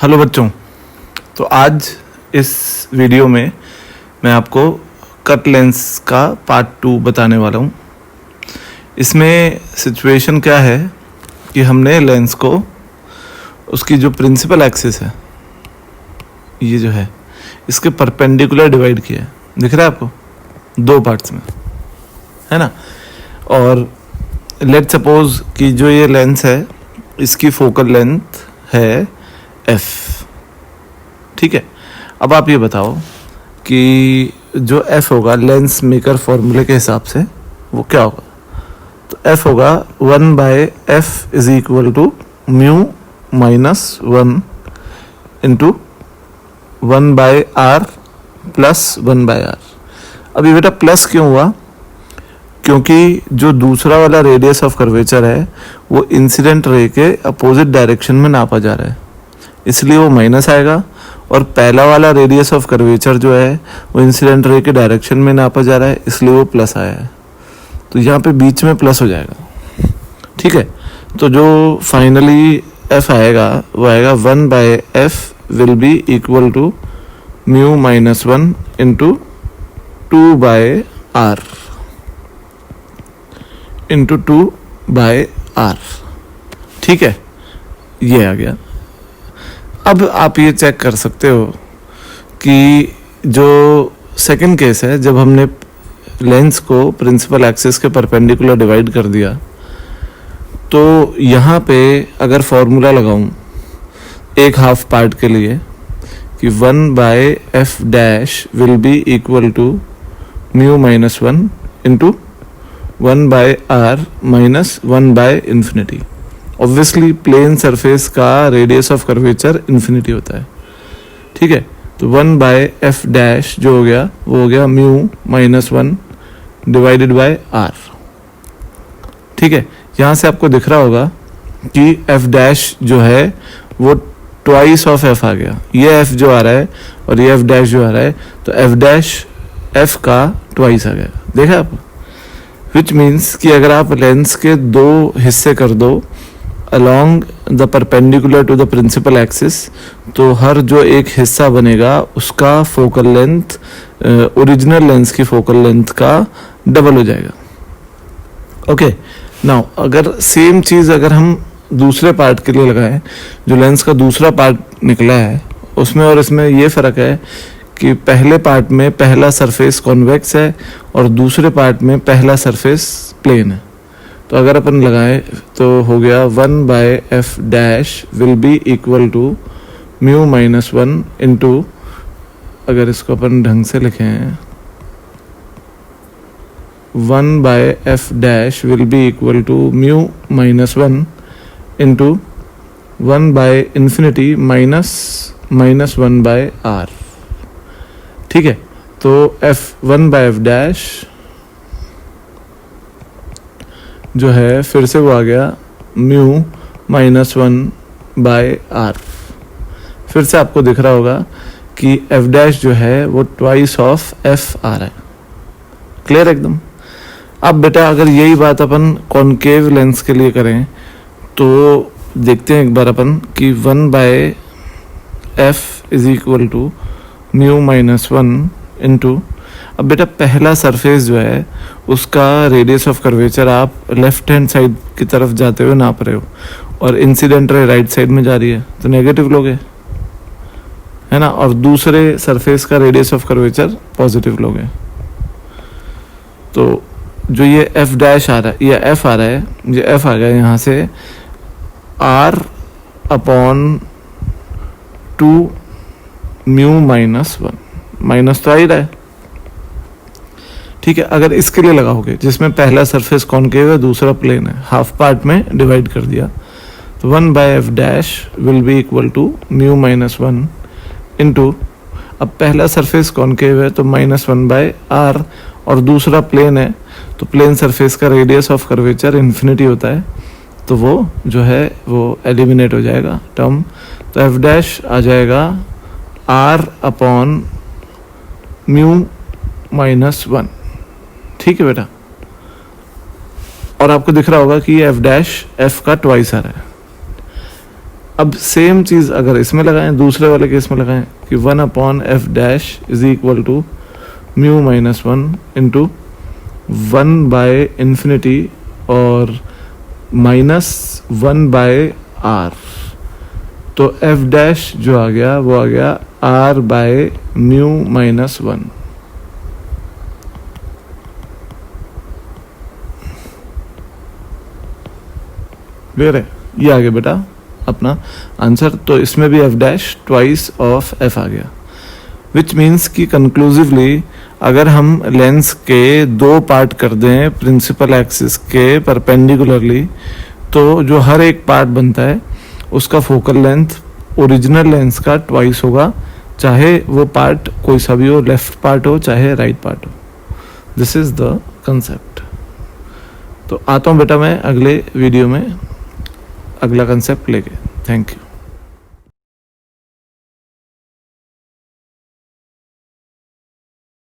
Hello बच्चों, तो आज इस वीडियो में मैं आपको कट लेंस का पार्ट 2 बताने वाला हूँ। इसमें सिचुएशन क्या है कि हमने लेंस को उसकी जो प्रिंसिपल एक्सिस है, ये जो है, इसके परपेंडिकुलर डिवाइड किया है। दिख रहा है आपको? दो पार्ट्स में, है ना। और लेट सपोज कि जो ये लेंस है इसकी फोकल लेंथ है f, ठीक है। अब आप ये बताओ कि जो f होगा लेंस मेकर फॉर्मूले के हिसाब से वो क्या होगा। तो f होगा 1/f is equal to mu minus 1 into 1/r plus 1/r। अभी बेटा प्लस क्यों हुआ? क्योंकि जो दूसरा वाला रेडियस ऑफ कर्वेचर है वो इंसिडेंट रे के अपोजिट डायरेक्शन में नापा जा रहा है, इसलिए वो माइनस आएगा। और पहला वाला रेडियस ऑफ कर्वेचर जो है वो इंसिडेंट रे के डायरेक्शन में नापा जा रहा है, इसलिए वो प्लस आया है। तो यहाँ पे बीच में प्लस हो जाएगा, ठीक है। तो जो फाइनली f आएगा वो आएगा 1/f will be equal to mu minus 1 into 2/r into 2/r, ठीक है। ये आ गया। अब आप ये चेक कर सकते हो कि जो सेकंड केस है, जब हमने लेंस को प्रिंसिपल एक्सिस के परपेंडिकुलर डिवाइड कर दिया, तो यहाँ पे अगर फॉर्मूला लगाऊं एक हाफ पार्ट के लिए कि 1/f dash will be equal to mu minus 1 into 1/r minus 1/इंफिनिटी। ऑब्वियसली प्लेन सरफेस का रेडियस ऑफ कर्वेचर इन्फिनिटी होता है, ठीक है। तो 1/f डैश जो हो गया वो हो गया mu minus 1 divided by r, ठीक है। यहाँ से आपको दिख रहा होगा कि f डैश जो है वो ट्वाइस ऑफ f आ गया। ये f जो आ रहा है और ये f डैश जो आ रहा है, तो f डैश f का ट्वाइस आ गया। देखा आप? विच मीन्स कि अगर आप लेंस के दो हिस्से कर दो along the perpendicular to the principal axis, तो हर जो एक हिस्सा बनेगा उसका फोकल लेंथ ओरिजिनल लेंस की फोकल लेंथ का डबल हो जाएगा। ओके, नाउ अगर सेम चीज़ अगर हम दूसरे पार्ट के लिए लगाएं, जो लेंस का दूसरा पार्ट निकला है उसमें और इसमें ये फ़र्क है कि पहले पार्ट में पहला सरफेस कॉन्वेक्स है और दूसरे पार्ट में पहला सरफेस प्लेन है। तो अगर अपन लगाएं तो हो गया 1/f dash will be equal to mu minus 1 into, अगर इसको अपन ढंग से लिखें 1/f dash will be equal to mu minus 1 into 1/इंफिनिटी माइनस 1/r, ठीक है। तो 1/f डैश जो है फिर से वो आ गया म्यू माइनस 1/r। फिर से आपको दिख रहा होगा कि f डैश जो है वो ट्वाइस ऑफ f आ रहा है। क्लियर एकदम? अब बेटा अगर यही बात अपन कॉनकेव लेंस के लिए करें तो देखते हैं एक बार अपन कि 1/f is equal to mu minus 1 into, अब बेटा पहला सरफेस जो है उसका रेडियस ऑफ कर्वेचर आप लेफ्ट हैंड साइड की तरफ जाते हुए नाप रहे हो और इंसिडेंट रे राइट साइड में जा रही है, तो नेगेटिव लोगे, है ना। और दूसरे सरफेस का रेडियस ऑफ कर्वेचर पॉजिटिव लोगे। तो जो ये f डैश आ रहा है, ये f आ रहा है, ये f आ गया यहाँ से r upon 2 mu minus 1, minus तो आ ही रहा है, ठीक है। अगर इसके लिए लगाओगे जिसमें पहला सरफेस कॉनकेव है दूसरा प्लेन है, हाफ पार्ट में डिवाइड कर दिया, तो 1/f dash will be equal to mu minus 1 into, अब पहला सरफेस कॉनकेव है तो माइनस 1/r और दूसरा प्लेन है, तो प्लेन सरफेस का रेडियस ऑफ कर्वेचर इन्फिनिटी होता है, तो वो जो है वो एलिमिनेट हो जाएगा टर्म। तो f डैश आ जाएगा r अपॉन म्यू माइनस 1, ठीक है बेटा। और आपको दिख रहा होगा कि एफ डैश एफ का ट्वाइस आ रहा है। अब सेम चीज़ अगर इसमें लगाएं, दूसरे वाले केस में लगाएं कि 1/f' is equal to mu minus 1 into 1/∞ और -1/r, तो f' जो आ गया वो आ गया r/μ-1। क्लियर है? ये आ गया बेटा अपना आंसर। तो इसमें भी f' ट्वाइस ऑफ f आ गया, विच मीन्स कि कंक्लूसिवली अगर हम लेंस के दो पार्ट कर दें प्रिंसिपल एक्सिस के परपेंडिकुलरली, तो जो हर एक पार्ट बनता है उसका फोकल लेंथ ओरिजिनल लेंस का ट्वाइस होगा, चाहे वो पार्ट कोई सा भी हो, लेफ्ट पार्ट हो चाहे राइट पार्ट हो। This is the concept. तो आता हूँ बेटा मैं अगले वीडियो में अगला कंसेप्ट लेके। Thank you.